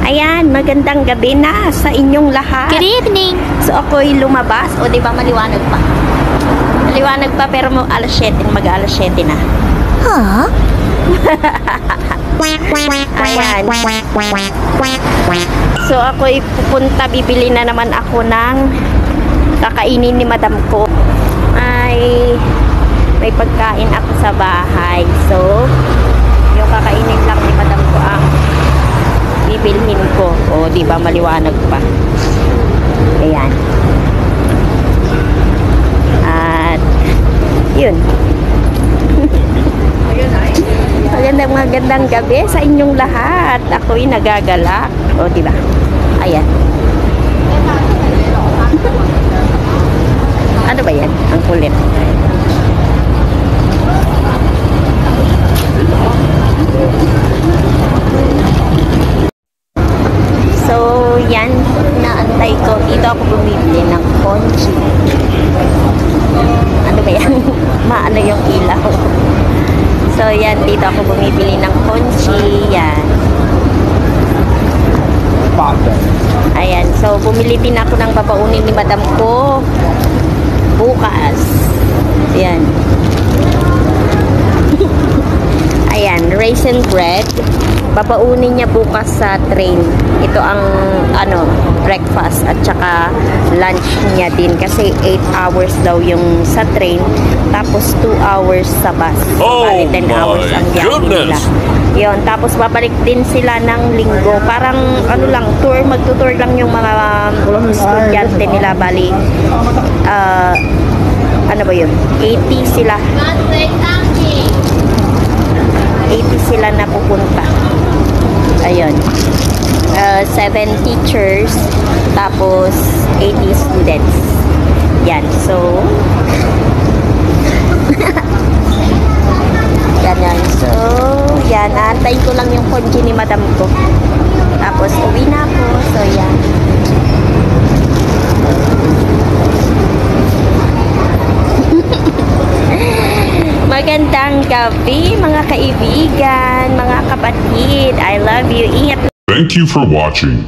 Ayan, magandang gabi na sa inyong lahat. Good evening. So ako'y lumabas. O diba maliwanag pa? Maliwanag pa pero alas 7, mag-alas 7 na. Huh? Ayan. So ako'y pupunta, bibili na naman ako ng kakainin ni madam ko. May pagkain ako sa bahay. So yung kakainin lang ni madam ko ang bibilhin ko. O diba maliwanag pa? Ayan. At yun. Magandang gabi sa inyong lahat. Ako'y nagagalak. O diba? Ayan. Ano ba yan? Ang kulit. So, yan. Naantay ko. Dito ako bumibili ng ponchi. Ano ba yan? Maano yung ilaw. So, yan. Dito ako bumibili ng ponchi. Yan. Ayan. So, bumili din ako ng babaunin ni madam ko bukas. Ayan. Ayan. Raisin bread. Babaunin niya bukas sa train. Ito ang breakfast at saka lunch niya din kasi 8 hours daw yung sa train tapos 2 hours sa bus. Bali 10 hours ang biyahe nila. Yun, tapos babalik din sila ng linggo. Parang magtutour lang yung mga estudyante nila. Bali ano ba yun? 80 sila. 80 sila na pupunta. Ayun. 7 teachers tapos 80 students. Yan. So ganyan. So yan. Naantayin ko lang yung ponchi ni madam ko. Tapos uwi na ako. So yan. Magandang gabi mga kaibigan, mga kapatid. I love you. Ingat. Thank you for watching.